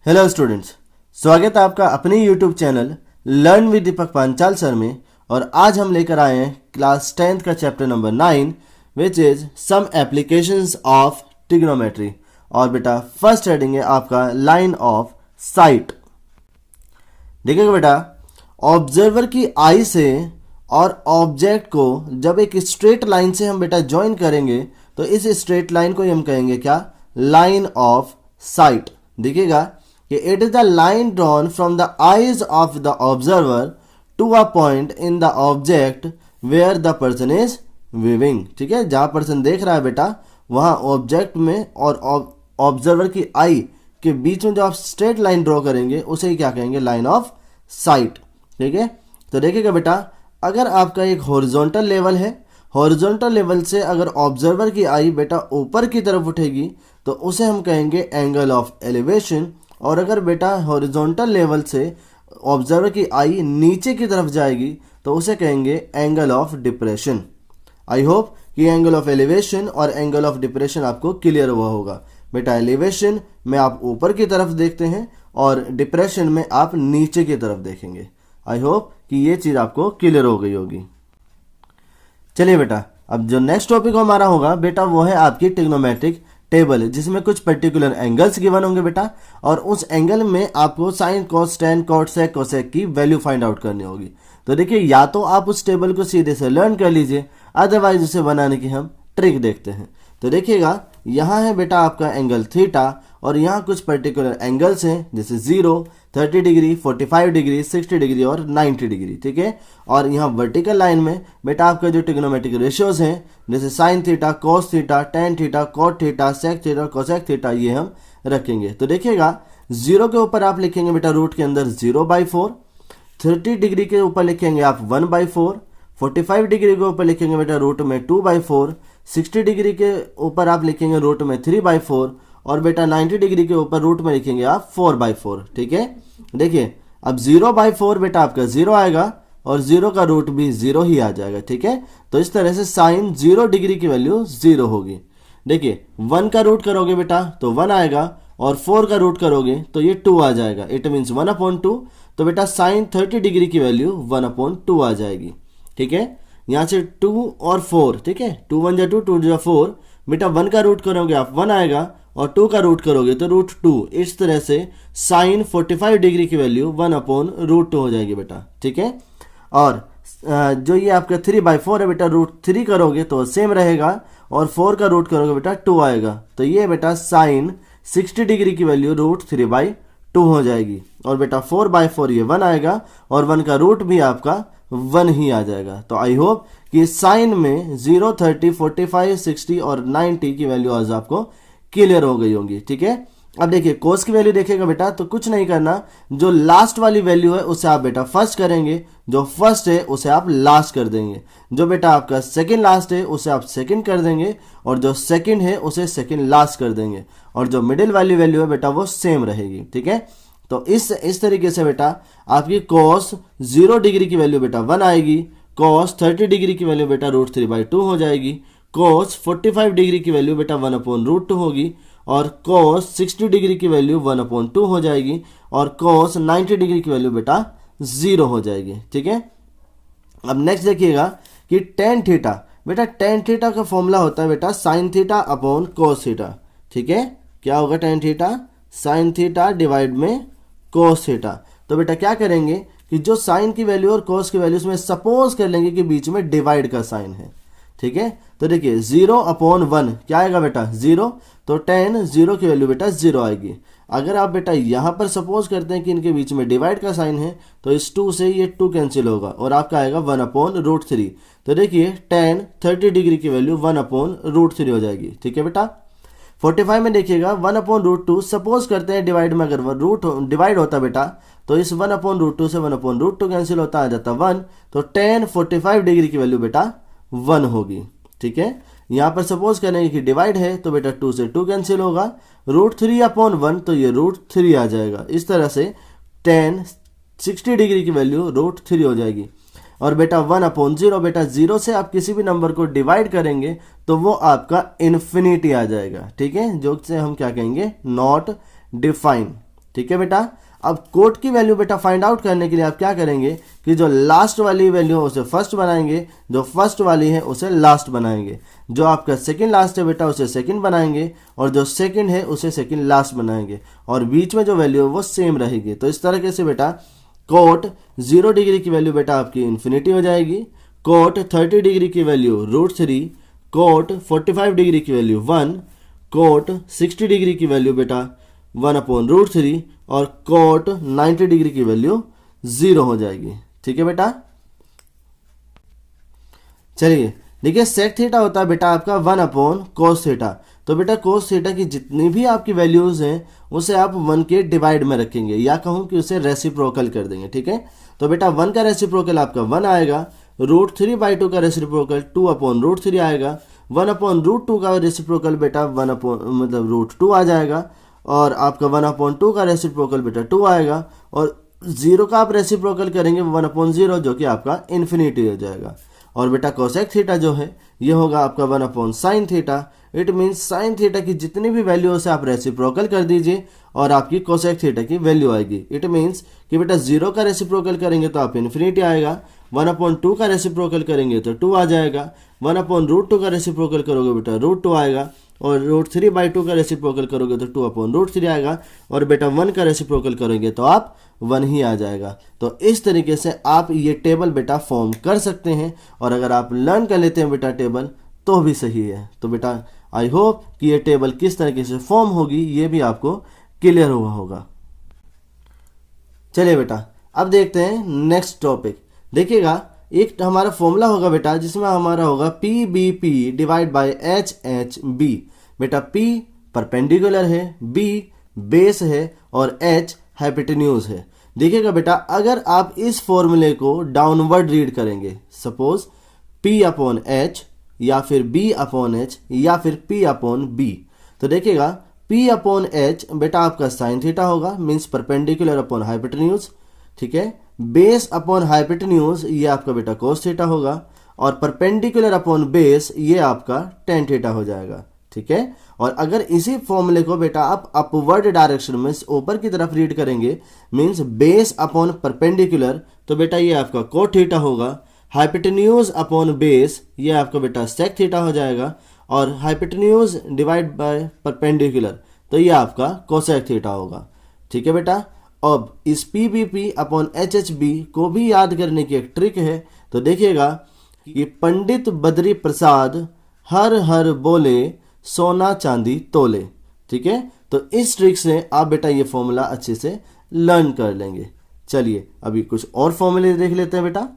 Hello students, स्वागत है आपका अपने YouTube channel learn with Deepak Panchal sir में। और आज हम लेकर आए हैं क्लास 10th का chapter number 9 which is some applications of trigonometry. और बेटा फर्स्ट हेडिंग है आपका लाइन ऑफ साइट। देखिएगा बेटा, ऑब्जर्वर की आई से और ऑब्जेक्ट को जब एक स्ट्रेट लाइन से हम बेटा ज्वाइन करेंगे तो इस स्ट्रेट लाइन को हम कहेंगे क्या, लाइन ऑफ साइट। देखिएगा कि it is the line drawn from the eyes of the observer to a point in the object where the person is viewing. ठीक है, जहां पर्सन देख रहा है बेटा वहां ऑब्जेक्ट में और ऑब्जर्वर की आई के बीच में जो आप स्ट्रेट लाइन ड्रॉ करेंगे उसे ही क्या कहेंगे, लाइन ऑफ साइट। ठीक है, तो देखिएगा बेटा, अगर आपका एक हॉरिजॉन्टल लेवल है, हॉरिजॉन्टल लेवल से अगर ऑब्जर्वर की आई बेटा ऊपर की तरफ उठेगी तो उसे हम कहेंगे एंगल ऑफ एलिवेशन। और अगर बेटा हॉरिजॉन्टल लेवल से ऑब्जर्वर की आई नीचे की तरफ जाएगी तो उसे कहेंगे angle of depression. I hope कि एंगल ऑफ एलिवेशन और एंगल ऑफ डिप्रेशन आपको क्लियर हुआ होगा। बेटा एलिवेशन में आप ऊपर की तरफ देखते हैं और डिप्रेशन में आप नीचे की तरफ देखेंगे। आई होप कि ये चीज़ आपको क्लियर हो गई होगी। चलिए बेटा, अब जो नेक्स्ट टॉपिक हमारा होगा बेटा वो है आपकी ट्रिग्नोमेट्रिक टेबल, जिसमें कुछ पर्टिकुलर एंगल्स गिवन होंगे बेटा, और उस एंगल में आपको sine cos tan cot sec cosec की वैल्यू फाइंड आउट करनी होगी। तो देखिए, या तो आप उस टेबल को सीधे से लर्न कर लीजिए, अदरवाइज उसे बनाने की हम ट्रिक देखते हैं। तो देखिएगा, यहाँ है बेटा आपका एंगल थीटा और यहाँ कुछ पर्टिकुलर एंगल्स हैं जैसे 0, 30 डिग्री, 45 डिग्री, 60 डिग्री और 90 डिग्री। ठीक है, और यहाँ वर्टिकल लाइन में बेटा आपका जो ट्रिग्नोमेट्रिक रेशियोज हैं जैसे sine theta, cos theta, tan theta, cot theta, sec theta, cosec theta, ये हम रखेंगे। तो देखिएगा, 0 के ऊपर आप लिखेंगे बेटा रूट के अंदर 0/4, 30 डिग्री के ऊपर लिखेंगे आप 1/4, 45 डिग्री के ऊपर लिखेंगे बेटा रूट में 2/4, 60 डिग्री के ऊपर आप लिखेंगे रूट में 3/4 और बेटा 90 डिग्री के ऊपर रूट में लिखेंगे आप 4/4। ठीक है, देखिए अब 0/4 बेटा आपका 0 आएगा और 0 का रूट भी 0 ही आ जाएगा। ठीक है, तो इस तरह से साइन 0 डिग्री की वैल्यू 0 होगी। देखिए 1 का रूट करोगे बेटा तो 1 आएगा और 4 का रूट करोगे तो ये 2 आ जाएगा। It means 1/2। तो बेटा साइन 30 डिग्री की वैल्यू 1/2 आ जाएगी। ठीक है, यहाँ से 2 और 4, ठीक है, 2 1 2 2 4, बेटा 1 का रूट करोगे आप 1 आएगा और 2 का रूट करोगे तो √2। इस तरह से साइन 45 डिग्री की वैल्यू 1/√2 हो जाएगी बेटा। ठीक है, और जो ये आपका 3/4 है बेटा √3 करोगे तो सेम रहेगा और 4 का रूट करोगे बेटा 2 आएगा। तो ये बेटा साइन 60 डिग्री की वैल्यू √3/2 हो जाएगी। और बेटा 4/4 ये 1 आएगा और 1 का रूट भी आपका 1 ही आ जाएगा। तो आई होप कि साइन में 0, 30, 45, 60 और 90 की वैल्यू आज आपको क्लियर हो गई होंगी। ठीक है, अब देखिए कोस की वैल्यू देखेगा बेटा तो कुछ नहीं करना, जो लास्ट वाली वैल्यू है उसे आप बेटा फर्स्ट करेंगे, जो फर्स्ट है उसे आप लास्ट कर देंगे, जो बेटा आपका सेकंड लास्ट है उसे आप सेकंड कर देंगे और जो सेकंड है उसे सेकंड लास्ट कर देंगे और जो मिडिल वाली वैल्यू है बेटा वो सेम रहेगी। ठीक है, तो इस तरीके से बेटा आपकी कॉस 0 डिग्री की वैल्यू बेटा 1 आएगी, कॉस 30 डिग्री की वैल्यू बेटा √3/2 हो जाएगी, कॉस 45 डिग्री की वैल्यू बेटा 1/√2 होगी और कॉस 60 डिग्री की वैल्यू 1/2 हो जाएगी और कॉस 90 डिग्री की वैल्यू बेटा 0 हो जाएगी। ठीक है, अब नेक्स्ट देखिएगा कि टेन थीटा, बेटा टेन थीटा का फॉर्मूला होता है बेटा sine theta upon cos theta. ठीक है, क्या होगा, tan theta sine theta divide में कॉस थीटा। तो बेटा क्या करेंगे कि जो साइन की वैल्यू और कॉस की वैल्यू उसमें सपोज कर लेंगे कि बीच में डिवाइड का साइन है। ठीक है, तो देखिए 0/1 क्या आएगा बेटा 0, तो टेन 0 की वैल्यू बेटा 0 आएगी। अगर आप बेटा यहाँ पर सपोज करते हैं कि इनके बीच में डिवाइड का साइन है तो इस 2 से ये 2 कैंसिल होगा और आपका आएगा 1/√3। तो देखिए टेन 30 डिग्री की वैल्यू 1/√3 हो जाएगी। ठीक है बेटा, 45 में देखिएगा 1/√2 सपोज करते हैं डिवाइड में अगर रूट डिवाइड होता बेटा तो इस 1/√2 से 1/√2 कैंसिल होता आ जाता 1, तो टेन 45 डिग्री की वैल्यू बेटा 1 होगी। ठीक है, यहाँ पर सपोज करेंगे कि डिवाइड है तो बेटा 2 से 2 कैंसिल होगा, √3/1 तो ये √3 आ जाएगा। इस तरह से टेन 60 डिग्री की वैल्यू √3 हो जाएगी। और बेटा 1/0, बेटा 0 से आप किसी भी नंबर को डिवाइड करेंगे तो वो आपका इन्फिनिटी आ जाएगा। ठीक है, जो से हम क्या कहेंगे, नॉट डिफाइन। ठीक है बेटा। अब कोट की वैल्यू बेटा फाइंड आउट करने के लिए आप क्या करेंगे कि जो लास्ट वाली वैल्यू है उसे फर्स्ट बनाएंगे, जो फर्स्ट वाली है उसे लास्ट बनाएंगे, जो आपका सेकंड लास्ट है बेटा उसे सेकंड बनाएंगे, और जो सेकंड है उसे सेकंड लास्ट बनाएंगे, और बीच में जो वैल्यू है वो सेम रहेगी। तो इस तरीके से बेटा कोट 0 डिग्री की वैल्यू बेटा आपकी इन्फिनिटी हो जाएगी, कोट 30 डिग्री की वैल्यू √3, कोट 45 डिग्री की वैल्यू 1, कोट 60 डिग्री की वैल्यू बेटा 1/√3, और कोट 90 डिग्री की वैल्यू 0 हो जाएगी। ठीक है बेटा। चलिए देखिए सेक थीटा होता है बेटा आपका 1/cos थीटा। तो बेटा cos थीटा की जितनी भी आपकी वैल्यूज हैं उसे आप 1 के डिवाइड में रखेंगे, या कहूँ कि उसे रेसिप्रोकल कर देंगे। ठीक है, तो बेटा 1 का रेसिप्रोकल आपका 1 आएगा, √3/2 का रेसिप्रोकल 2/√3 आएगा, 1/√2 का रेसिप्रोकल बेटा 1/√2 आ जाएगा, और आपका 1/2 का रेसिप्रोकल बेटा 2 आएगा, और 0 का आप रेसिप्रोकल करेंगे 1/0 जो कि आपका इन्फिनिटी हो जाएगा। और बेटा कोसेक थीटा जो है ये होगा आपका 1/sin theta. It means sine theta की जितनी भी वैल्यू है उसे आप रेसिप्रोकल कर दीजिए और आपकी कोसेक थीटा की वैल्यू आएगी। इट मीन्स कि बेटा 0 का रेसिप्रोकल करेंगे तो आप इन्फिनिटी आएगा, 1/2 का रेसिप्रोकल करेंगे तो 2 आ जाएगा, 1/√2 का रेसिप्रोकल करोगे बेटा √2 आएगा, और √3/2 का रेसिप्रोकल करोगे तो 2/√3 आएगा, और बेटा 1 का रेसिप्रोकल करेंगे तो आप 1 ही आ जाएगा। तो इस तरीके से आप ये टेबल बेटा फॉर्म कर सकते हैं, और अगर आप लर्न कर लेते हैं बेटा टेबल तो भी सही है। तो बेटा आई होप कि ये टेबल किस तरीके से फॉर्म होगी ये भी आपको क्लियर हुआ होगा। चलिए बेटा अब देखते हैं नेक्स्ट टॉपिक। देखिएगा एक हमारा फॉर्मूला होगा बेटा जिसमें हमारा होगा PBP डिवाइड बाय HHB। बेटा P परपेंडिकुलर है, B बेस है, और H हाइपोटेन्यूज है। देखिएगा बेटा अगर आप इस फॉर्मूले को डाउनवर्ड रीड करेंगे, सपोज P/H या फिर B/H या फिर P/B, तो देखिएगा P/H बेटा आपका साइन थीटा होगा, मीन्स परपेंडिकुलर अपॉन हाइपोटेन्यूज। ठीक है, बेस अपॉन हाइपोटेन्यूज ये आपका बेटा कोस थीटा होगा, और परपेंडिकुलर अपॉन बेस ये आपका टेन थीटा हो जाएगा। ठीक है, और अगर इसी फॉर्मूले को बेटा आप अपवर्ड डायरेक्शन में ऊपर की तरफ रीड करेंगे, मीन्स बेस अपॉन परपेंडिकुलर, तो बेटा ये आपका कोट थीटा होगा, हाइपोटेन्यूज अपॉन बेस ये आपका बेटा सेक थीटा हो जाएगा, और हाइपोटेन्यूज डिवाइड बाय परपेंडिकुलर तो ये आपका कोसेक थीटा होगा। ठीक है बेटा, अब इस PBP अपॉन HHB को भी याद करने की एक ट्रिक है। तो देखिएगा कि पंडित बद्री प्रसाद हर हर बोले सोना चांदी तोले। ठीक है, तो इस ट्रिक से आप बेटा ये फॉर्मूला अच्छे से लर्न कर लेंगे। चलिए अभी कुछ और फॉर्मूले देख लेते हैं बेटा।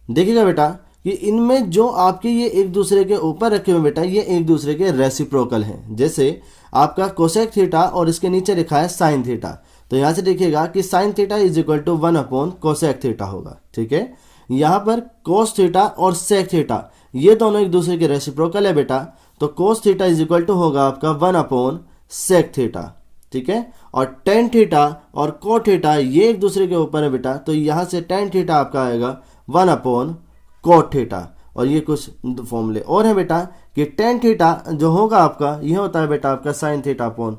देखिएगा बेटा कि इनमें जो आपके ये एक दूसरे के ऊपर रखे हुए बेटा ये एक दूसरे के रेसिप्रोकल हैं। जैसे आपका कोसेक थीटा और इसके नीचे लिखा है साइन थीटा, तो यहाँ से देखिएगा कि sine theta is equal to 1/कोसेक थीटा होगा। ठीक है, यहाँ पर कोस थीटा और सेक थीटा ये दोनों एक दूसरे के रेसिप्रोकल है बेटा, तो cos theta is equal to होगा आपका 1/सेक थीटा। ठीक है, और टेन थीटा और कोट थीटा ये एक दूसरे के ऊपर है बेटा, तो यहाँ से टेन थीटा आपका आएगा 1/कोट थीटा। और ये कुछ फॉर्मूले और है बेटा कि टेन थीटा जो होगा आपका ये होता है बेटा आपका sine theta upon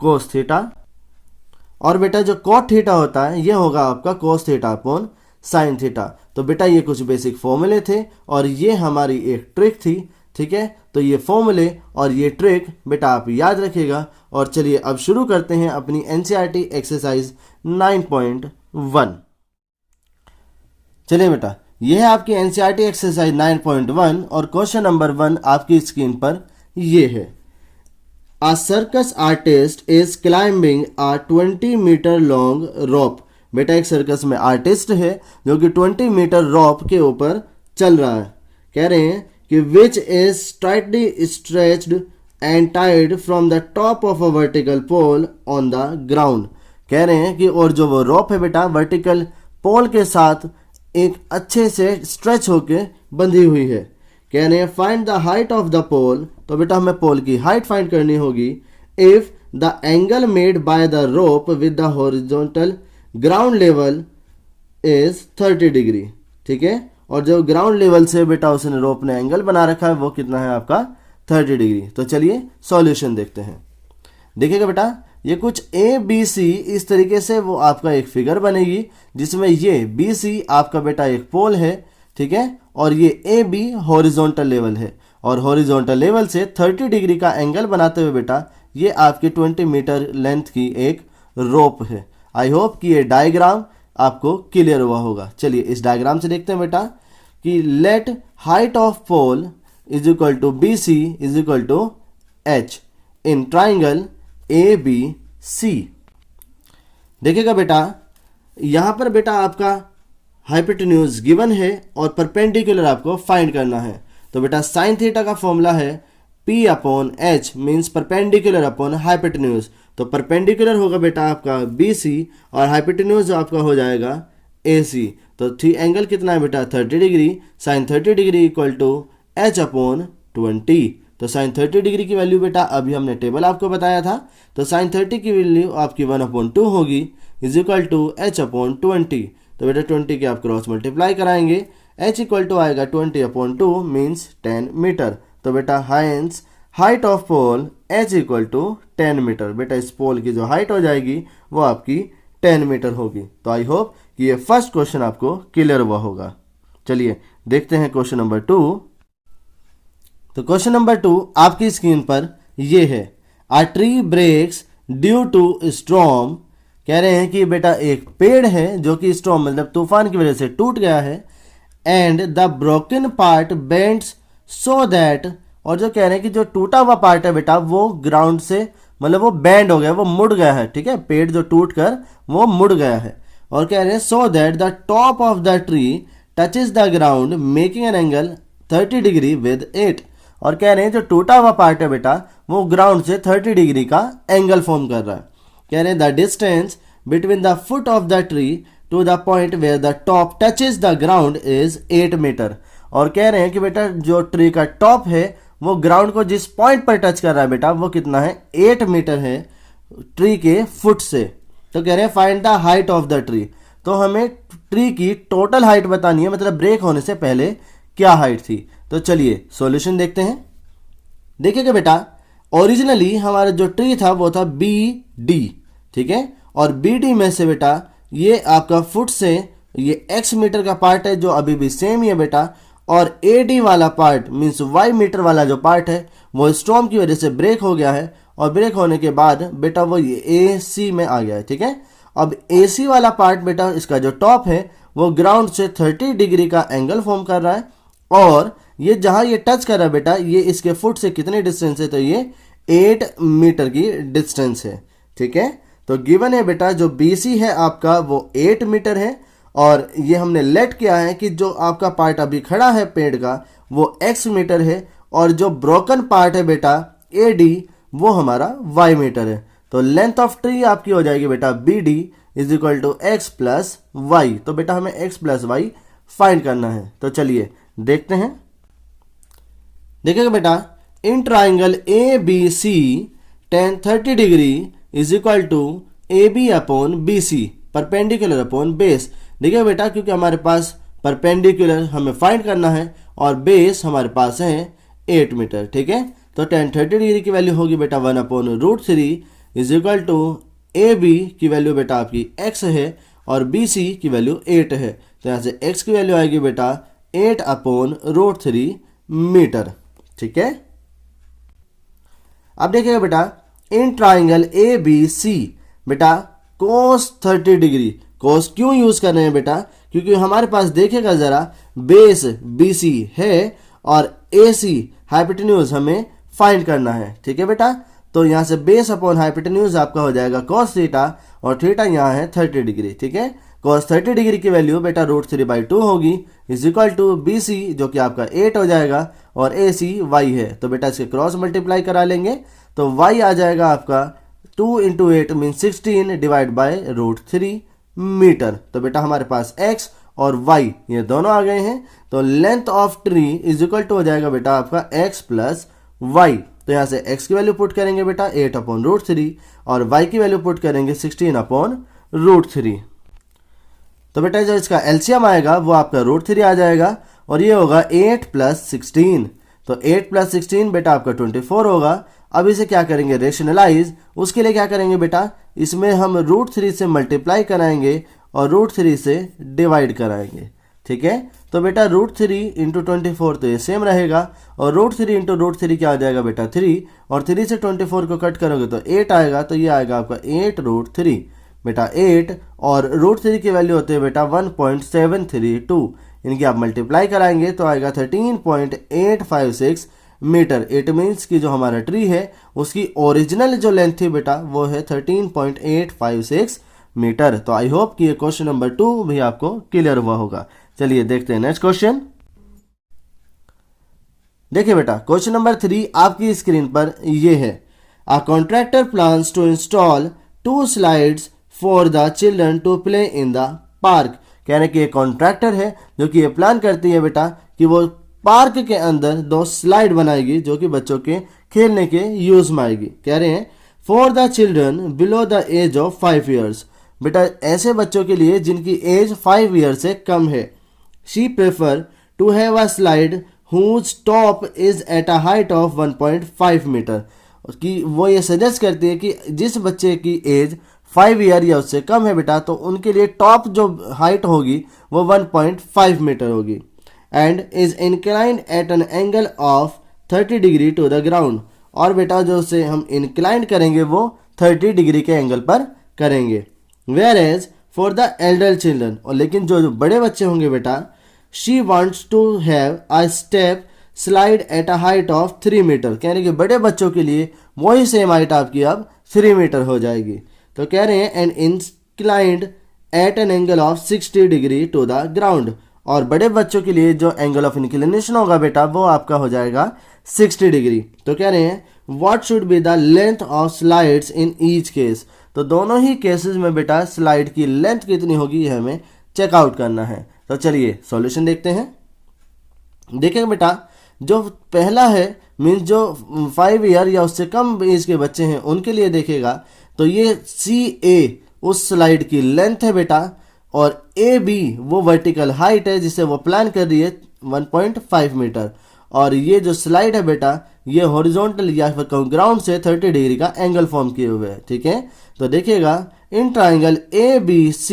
cos theta, और बेटा जो कोट थीटा होता है ये होगा आपका cos theta upon sine theta. तो बेटा ये कुछ बेसिक फॉर्मूले थे और ये हमारी एक ट्रिक थी। ठीक है, तो ये फॉर्मूले और ये ट्रिक बेटा आप याद रखिएगा। और चलिए अब शुरू करते हैं अपनी NCERT एक्सरसाइज 9.1। चलिए बेटा ये है आपकी NCERT एक्सरसाइज 9.1 और क्वेश्चन नंबर 1 आपकी स्क्रीन पर ये है। A circus artist is climbing a 20 metre long rope. बेटा एक सर्कस में आर्टिस्ट है जो कि 20 मीटर रोप के ऊपर चल रहा है। कह रहे हैं कि which is tightly stretched and tied from the top of a vertical pole on the ground। कह रहे हैं कि और जो वो रोप है बेटा वर्टिकल पोल के साथ एक अच्छे से स्ट्रेच होके बंधी हुई है। कह रहे हैं find the height of the pole, तो बेटा हमें पोल की हाइट फाइंड करनी होगी। If the angle made by the rope with the horizontal ground level is 30 degree. ठीक है, और जो ग्राउंड लेवल से बेटा उसने रोप ने एंगल बना रखा है वो कितना है आपका 30 डिग्री। तो चलिए सॉल्यूशन देखते हैं। देखिएगा बेटा ये कुछ ए बी सी इस तरीके से वो आपका एक फिगर बनेगी जिसमें ये बी सी आपका बेटा एक पोल है, ठीक है, और ये ए बी हॉरिजॉन्टल लेवल है, और हॉरिजॉन्टल लेवल से 30 डिग्री का एंगल बनाते हुए बेटा ये आपकी 20 मीटर लेंथ की एक रोप है। आई होप कि ये डायग्राम आपको क्लियर हुआ होगा। चलिए इस डायग्राम से देखते हैं बेटा कि let height of pole is equal to B C is equal to H in triangle A B C. देखिएगा बेटा यहां पर बेटा आपका हाइपोटेन्यूज गिवन है और परपेंडिकुलर आपको फाइंड करना है। तो बेटा साइन थीटा का फॉर्मूला है P upon H means perpendicular upon hypotenuse. तो परपेंडिकुलर होगा बेटा आपका BC और हाइपोटेन्यूज आपका हो जाएगा AC। तो थी एंगल कितना है बेटा 30 degree, sine 30 degree equal to H upon 20। तो साइन 30 डिग्री की वैल्यू बेटा अभी हमने टेबल आपको बताया था, तो साइन 30 की वैल्यू आपकी 1/2 होगी is equal to H upon 20। तो बेटा 20 के आप क्रॉस मल्टीप्लाई कराएंगे, H इक्वल टू आएगा 20/2 मीन्स 10 मीटर। तो बेटा hence height of pole H equal to 10 metre. बेटा इस पोल की जो हाइट हो जाएगी वो आपकी 10 मीटर होगी। तो आई होप कि ये फर्स्ट क्वेश्चन आपको क्लियर हुआ होगा। चलिए देखते हैं क्वेश्चन नंबर 2। तो क्वेश्चन नंबर 2 आपकी स्क्रीन पर ये है, a tree breaks due to storm. कह रहे हैं कि बेटा एक पेड़ है जो कि स्टॉर्म मतलब तूफान की वजह से टूट गया है, and the broken part bends so that, और जो कह रहे हैं कि जो टूटा हुआ पार्ट है बेटा वो ग्राउंड से मतलब वो बेंड हो गया, वो मुड़ गया है, ठीक है, पेड़ जो टूट कर वो मुड़ गया है। और कह रहे हैं so that the top of the tree touches the ground making an angle 30 degree with it. और कह रहे हैं जो टूटा हुआ पार्ट है बेटा वो ग्राउंड से 30 डिग्री का एंगल फॉर्म कर रहा है। कह रहे हैं the distance between the foot of the tree to the point where the top touches the ground is 8 metre. और कह रहे हैं कि बेटा जो ट्री का टॉप है वो ग्राउंड को जिस पॉइंट पर टच कर रहा है बेटा वो कितना है 8 मीटर है ट्री के फुट से। तो कह रहे हैं find the height of the tree. तो हमें ट्री की टोटल हाइट बतानी है, मतलब ब्रेक होने से पहले क्या हाइट थी। तो चलिए सॉल्यूशन देखते हैं। देखिएगा बेटा ओरिजिनली हमारा जो ट्री था वो था BD, ठीक है, और BD में से बेटा ये आपका फुट से ये x मीटर का पार्ट है जो अभी भी सेम ही है बेटा, और AD वाला पार्ट मीन्स y मीटर वाला जो पार्ट है वो स्टॉर्म की वजह से ब्रेक हो गया है, और ब्रेक होने के बाद बेटा वो ये AC में आ गया है, ठीक है। अब AC वाला पार्ट बेटा इसका जो टॉप है वो ग्राउंड से 30 डिग्री का एंगल फॉर्म कर रहा है, और ये जहां ये टच कर रहा है बेटा ये इसके फुट से कितने डिस्टेंस है, तो ये 8 मीटर की डिस्टेंस है, ठीक है। तो गिवन है बेटा जो BC है आपका वो 8 मीटर है, और ये हमने लेट किया है कि जो आपका पार्ट अभी खड़ा है पेड़ का वो x मीटर है, और जो ब्रोकन पार्ट है बेटा AD वो हमारा y मीटर है। तो लेंथ ऑफ ट्री आपकी हो जाएगी बेटा BD is equal to x plus Y. तो बेटा हमें x प्लस वाई फाइंड करना है। तो चलिए देखते हैं। देखिएगा बेटा in triangle ABC tan 30 degree is equal to AB upon BC perpendicular upon base. देखिए बेटा क्योंकि हमारे पास परपेंडिकुलर हमें फाइंड करना है और बेस हमारे पास है 8 मीटर, ठीक है। तो tan 30 डिग्री की वैल्यू होगी बेटा 1/√3 इज इक्वल टू AB की वैल्यू बेटा आपकी x है और BC की वैल्यू 8 है। तो यहाँ से x की वैल्यू आएगी बेटा 8/√3 मीटर, ठीक है। अब देखिएगा बेटा इन ट्राइंगल ABC बेटा cos 30 डिग्री, cos क्यों यूज कर रहे हैं बेटा, क्योंकि हमारे पास देखिएगा जरा बेस BC है और AC हाइपोटेन्यूज हमें फाइंड करना है, ठीक है बेटा। तो यहाँ से बेस अपॉन हाइपोटेन्यूज आपका हो जाएगा cos थीटा, और थीटा यहाँ है 30 डिग्री, ठीक है। cos 30 डिग्री की वैल्यू बेटा √3/2 होगी इज इक्वल टू BC जो कि आपका 8 हो जाएगा, और AC y है। तो बेटा इसके क्रॉस मल्टीप्लाई करा लेंगे तो y आ जाएगा आपका 2 × 8 मीन 16 डिवाइड बाय √3 मीटर। तो बेटा हमारे पास x और y ये दोनों आ गए हैं। तो length of tree is equal to हो जाएगा बेटा आपका x प्लस वाई। तो यहाँ से x की वैल्यू पुट करेंगे बेटा 8/√3 और y की वैल्यू पुट करेंगे 16/√3। तो बेटा जो इसका एलसीएम आएगा वो आपका √3 आ जाएगा, और ये होगा 8 + 16। तो 8 + 16 बेटा आपका 24 होगा, अब इसे क्या करेंगे, रेशनलाइज। उसके लिए क्या करेंगे बेटा, इसमें हम √3 से मल्टीप्लाई कराएंगे और √3 से डिवाइड कराएंगे। ठीक है, तो बेटा √3 इंटू 24 तो ये सेम रहेगा, और √3 इंटू √3 क्या आ जाएगा बेटा 3, और 3 से 24 को कट करोगे तो 8 आएगा, तो ये आएगा आपका 8√3 बेटा 8, और √3 की वैल्यू होती है बेटा 1.732। इनकी आप मल्टीप्लाई कराएंगे तो आएगा 13.856 मीटर। इट मीन्स कि जो हमारा ट्री है उसकी ओरिजिनल जो लेंथ थी बेटा वो है 13.856 मीटर। तो आई होप कि ये क्वेश्चन नंबर 2 भी आपको क्लियर हुआ होगा। चलिए देखते हैं नेक्स्ट क्वेश्चन। देखिए बेटा क्वेश्चन नंबर 3 आपकी स्क्रीन पर ये है। A contractor plans to install 2 slides for the children to play in the park. कहने कि एक कॉन्ट्रैक्टर है जो कि ये प्लान करती है बेटा कि वो पार्क के अंदर 2 स्लाइड बनाएगी जो कि बच्चों के खेलने के यूज में आएगी। कह रहे हैं for the children below the age of 5 years. बेटा ऐसे बच्चों के लिए जिनकी एज 5 ईयर से कम है। She prefer to have a slide whose top is at a height of 1.5 metre. कि वो ये सजेस्ट करती है कि जिस बच्चे की एज 5 ईयर या उससे कम है बेटा तो उनके लिए टॉप जो हाइट होगी वो 1.5 मीटर होगी। And is inclined at an angle of 30 degree to the ground. और बेटा जो उसे हम इंक्लाइंड करेंगे वो 30 डिग्री के एंगल पर करेंगे। Whereas for the elder children, और लेकिन जो बड़े बच्चे होंगे बेटा she wants to have a step slide at a height of 3 metre. कह रहे कि बड़े बच्चों के लिए वही सेम हाइट आपकी अब 3 मीटर हो जाएगी। तो कह रहे हैं and inclined at an angle of 60 degree to the ground. और बड़े बच्चों के लिए जो एंगल ऑफ इंक्लिनेशन होगा बेटा वो आपका हो जाएगा 60 डिग्री। तो कह रहे हैं what should be the length of slides in each case. तो दोनों ही केसेस में बेटा स्लाइड की लेंथ कितनी होगी ये हमें चेकआउट करना है। तो चलिए सॉल्यूशन देखते हैं। देखेंगे बेटा जो पहला है मीन्स जो 5 ईयर या उससे कम एज के बच्चे हैं उनके लिए देखेगा तो ये CA उस स्लाइड की लेंथ है बेटा, और AB वो वर्टिकल हाइट है जिसे वो प्लान कर रही है 1.5 मीटर, और ये जो स्लाइड है बेटा ये हॉरिजॉन्टल या फिर ग्राउंड से 30 डिग्री का एंगल फॉर्म किए हुए है। ठीक है, तो देखिएगा इन ट्राइंगल ABC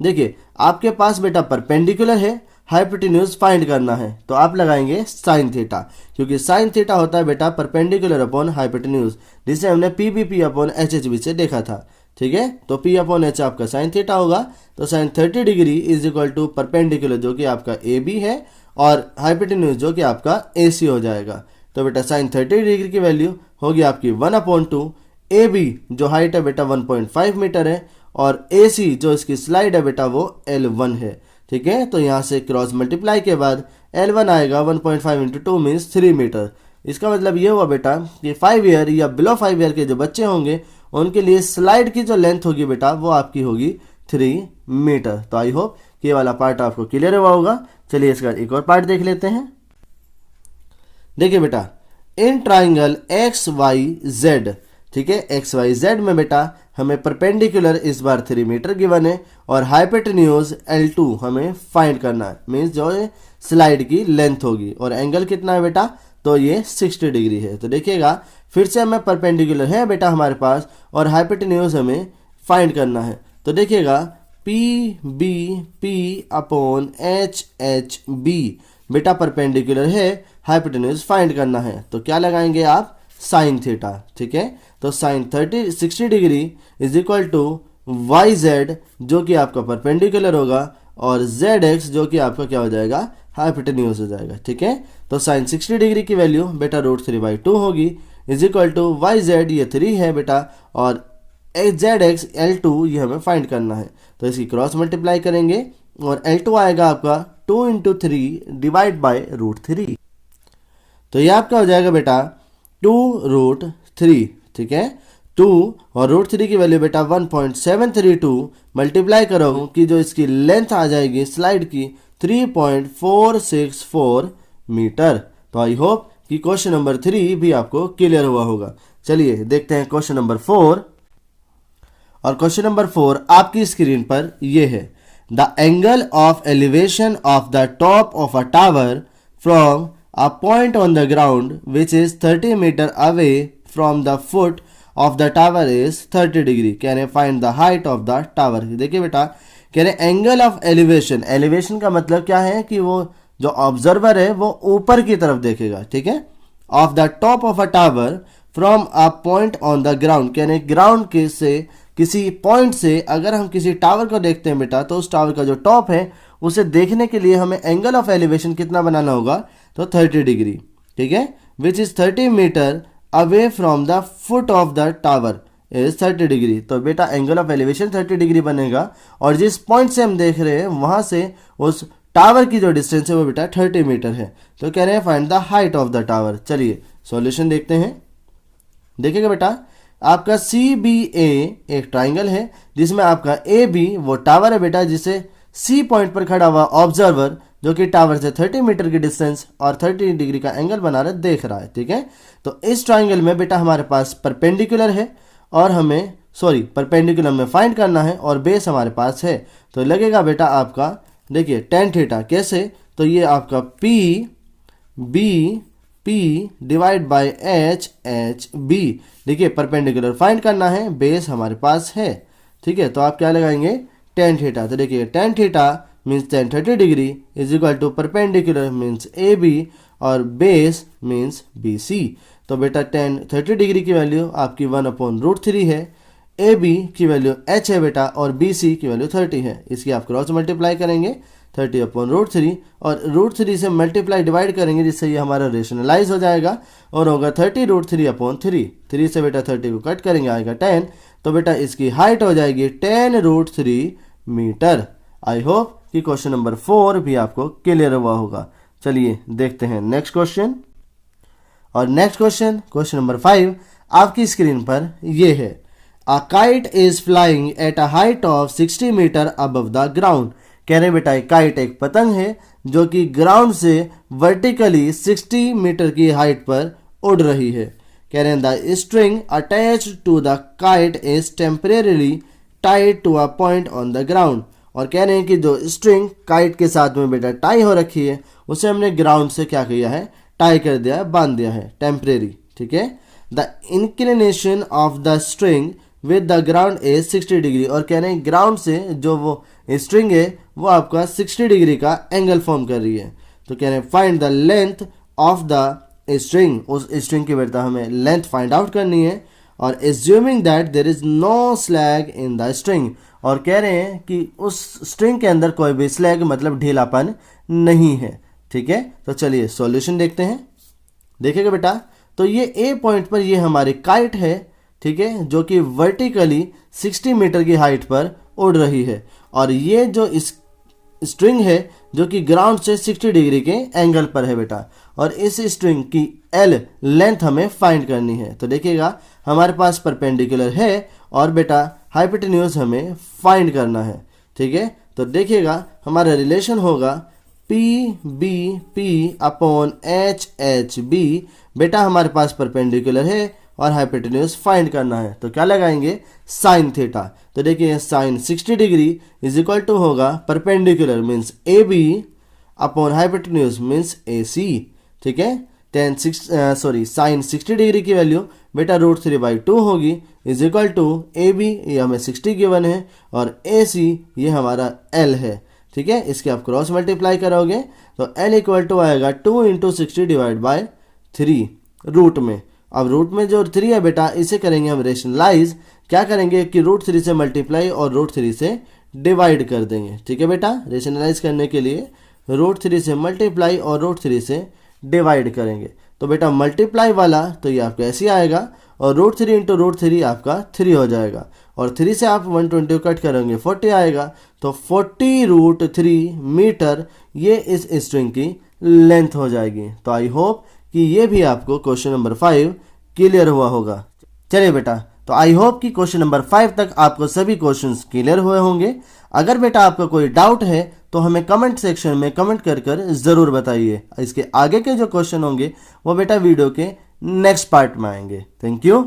देखिए आपके पास बेटा परपेंडिकुलर है, हाइपोटेन्यूज फाइंड करना है तो आप लगाएंगे साइन थीटा, क्योंकि साइन थीटा होता है बेटा परपेंडिकुलर अपॉन हाइपोटेन्यूज, जिसे हमने PBP अपॉन HHB से देखा था। ठीक है, तो P अपॉन H आपका साइन थीटा होगा, तो sine 30 degree is equal to perpendicular जो कि आपका AB है और हाइपोटेन्यूज जो कि आपका AC हो जाएगा। तो बेटा साइन 30 डिग्री की वैल्यू होगी आपकी 1/2। AB जो हाइट है बेटा 1.5 मीटर है, और AC जो इसकी स्लाइड है बेटा वो L1 है। ठीक है, तो यहाँ से क्रॉस मल्टीप्लाई के बाद L1 आएगा 1.5 इंटू 2 मीन्स 3 मीटर। इसका मतलब ये हुआ बेटा कि 5 ईयर या बिलो 5 ईयर के जो बच्चे होंगे उनके लिए स्लाइड की जो लेंथ होगी बेटा वो आपकी होगी 3 मीटर। तो आई होप कि ये वाला पार्ट आपको क्लियर हुआ होगा। चलिए इसका एक और पार्ट देख लेते हैं। देखिए बेटा इन ट्राइंगल XYZ, ठीक है, XYZ में बेटा हमें परपेंडिकुलर इस बार 3 मीटर गिवन है और हाइपोटेन्यूज L2 हमें फाइंड करना है, मीन्स जो स्लाइड की लेंथ होगी, और एंगल कितना है बेटा तो ये 60 डिग्री है। तो देखिएगा फिर से हमें परपेंडिकुलर है बेटा हमारे पास और हाइपोटेन्यूज हमें फाइंड करना है। तो देखिएगा PBP अपॉन HHB बेटा परपेंडिकुलर है, हाइपोटेन्यूज फाइंड करना है तो क्या लगाएंगे आप साइन थीटा। ठीक है, तो sine 60 degree is equal to YZ जो कि आपका परपेंडिकुलर होगा और ZX जो कि आपका क्या हो जाएगा हाइपोटेन्यूज हो जाएगा। ठीक है, तो साइन 60 डिग्री की वैल्यू बेटा √3/2 होगी इज इक्वल टू YZ ये 3 है बेटा और ZX L2 ये हमें फाइंड करना है। तो इसकी क्रॉस मल्टीप्लाई करेंगे और L2 आएगा आपका 2 इंटू 3 डिवाइड बाय √3। तो ये आपका हो जाएगा बेटा 2√3। ठीक है, 2 और √3 की वैल्यू बेटा 1.732 मल्टीप्लाई करो कि जो इसकी लेंथ आ जाएगी स्लाइड की 3.464 मीटर। तो आई होप कि क्वेश्चन नंबर 3 भी आपको क्लियर हुआ होगा। चलिए देखते हैं क्वेश्चन नंबर 4। और क्वेश्चन नंबर 4 आपकी स्क्रीन पर ये है। The angle of elevation of the top of a tower from a point on the ground which is 30 meter away from the foot of the tower is 30 degree. कह रहे हैं find the height of the tower. देखिए बेटा, कह रहे हैं angle of elevation. Elevation का मतलब क्या है कि वो जो ऑब्जर्वर है वो ऊपर की तरफ देखेगा, ठीक है। Of the top of a tower from a point on the ground. कह रहे हैं ग्राउंड के से किसी पॉइंट से अगर हम किसी टावर को देखते हैं बेटा, तो उस टावर का जो टॉप है उसे देखने के लिए हमें एंगल ऑफ एलिवेशन कितना बनाना होगा, तो 30 डिग्री, ठीक है। Which is 30 metre away from the foot of the tower is 30 degree. तो बेटा एंगल ऑफ एलिवेशन 30 डिग्री बनेगा और जिस पॉइंट से हम देख रहे हैं वहां से उस टावर की जो डिस्टेंस है वो बेटा 30 मीटर है। तो कह रहे हैं find the height of the tower. चलिए सॉल्यूशन देखते हैं। देखिएगा बेटा, आपका CBA एक ट्राइंगल है जिसमें आपका AB वो टावर है बेटा, जिसे C पॉइंट पर खड़ा हुआ ऑब्जर्वर जो कि टावर से 30 मीटर की डिस्टेंस और 30 डिग्री का एंगल बना रहा देख रहा है, ठीक है। तो इस ट्राइंगल में बेटा हमारे पास परपेंडिकुलर है और हमें परपेंडिकुलर में फाइंड करना है और बेस हमारे पास है। तो लगेगा बेटा आपका, देखिए tan थीटा कैसे, तो ये आपका P डिवाइड बाय HB। देखिए परपेंडिकुलर फाइंड करना है, बेस हमारे पास है, ठीक है। तो आप क्या लगाएंगे, tan थीटा। तो देखिए tan theta means tan 30 degree is equal to perpendicular means AB और बेस मीन्स BC। तो बेटा tan 30 डिग्री की वैल्यू आपकी 1/√3 है, AB की वैल्यू H है बेटा और BC की वैल्यू 30 है। इसकी आप क्रॉस मल्टीप्लाई करेंगे 30/√3 और √3 से मल्टीप्लाई डिवाइड करेंगे जिससे ये हमारा रेशनलाइज हो जाएगा और होगा 30√3/3। 3 से बेटा 30 को कट करेंगे आएगा 10। तो बेटा इसकी हाइट हो जाएगी 10√3 मीटर। आई होप कि क्वेश्चन नंबर 4 भी आपको क्लियर हुआ होगा। चलिए देखते हैं नेक्स्ट क्वेश्चन। और नेक्स्ट क्वेश्चन नंबर 5 आपकी स्क्रीन पर ये है। A kite is flying at a height of 60 metre above the ground. कह रहे बेटा काइट एक पतंग है जो कि ग्राउंड से वर्टिकली 60 मीटर की हाइट पर उड़ रही है। कह रहे हैं the string attached to the kite is temporarily tied to a point on the ground. और कह रहे हैं कि जो स्ट्रिंग काइट के साथ में बेटा टाई हो रखी है उसे हमने ग्राउंड से क्या किया है, टाई कर दिया है, बांध दिया है, टेम्परेरी, ठीक है। The inclination of the string with the ground is 60 degree. और कह रहे हैं ग्राउंड से जो वो स्ट्रिंग है वो आपका 60 डिग्री का एंगल फॉर्म कर रही है। तो कह रहे हैं find the length of the string. उस स्ट्रिंग की बेटा हमें लेंथ फाइंड आउट करनी है और assuming that there is no slack in the string. और कह रहे हैं कि उस स्ट्रिंग के अंदर कोई भी स्लैग मतलब ढीलापन नहीं है, ठीक है। तो चलिए सॉल्यूशन देखते हैं। देखिएगा बेटा, तो ये A पॉइंट पर ये हमारी काइट है, ठीक है, जो कि वर्टिकली 60 मीटर की हाइट पर उड़ रही है और ये जो इस स्ट्रिंग है जो कि ग्राउंड से 60 डिग्री के एंगल पर है बेटा। और इस स्ट्रिंग की L लेंथ हमें फाइंड करनी है। तो देखिएगा हमारे पास परपेंडिकुलर है और बेटा हाइपोटेन्यूज हमें फाइंड करना है, ठीक है। तो देखिएगा हमारा रिलेशन होगा PBP/HHB। बेटा हमारे पास परपेंडिकुलर है और हाइपोटेन्यूज फाइंड करना है, तो क्या लगाएंगे, साइन थीटा। तो देखिए sine 60 degree is equal to होगा perpendicular means AB upon hypotenuse means AC, ठीक है। साइन 60 डिग्री की वैल्यू बेटा √3/2 होगी इज इक्वल टू AB ये हमें 60 गिवन है और AC ये हमारा L है, ठीक है। इसके आप क्रॉस मल्टीप्लाई करोगे तो L इक्वल टू आएगा 2 × 60 डिवाइड बाय 3 रूट में। अब रूट में जो 3 है बेटा इसे करेंगे हम रेशनलाइज। क्या करेंगे कि √3 से मल्टीप्लाई और √3 से डिवाइड कर देंगे, ठीक है बेटा। रेशनलाइज करने के लिए √3 से मल्टीप्लाई और √3 से डिवाइड करेंगे। तो बेटा मल्टीप्लाई वाला तो ये आपका ऐसे आएगा और √3 × √3 आपका 3 हो जाएगा और 3 से आप 120 कट करेंगे 40 आएगा। तो 40√3 मीटर ये इस स्ट्रिंग की लेंथ हो जाएगी। तो आई होप कि ये भी आपको क्वेश्चन नंबर 5 क्लियर हुआ होगा। चलिए बेटा, तो आई होप कि क्वेश्चन नंबर 5 तक आपको सभी क्वेश्चंस क्लियर हुए होंगे। अगर बेटा आपका कोई डाउट है तो हमें कमेंट सेक्शन में कमेंट कर ज़रूर बताइए। इसके आगे के जो क्वेश्चन होंगे वो बेटा वीडियो के नेक्स्ट पार्ट में आएंगे। Thank you.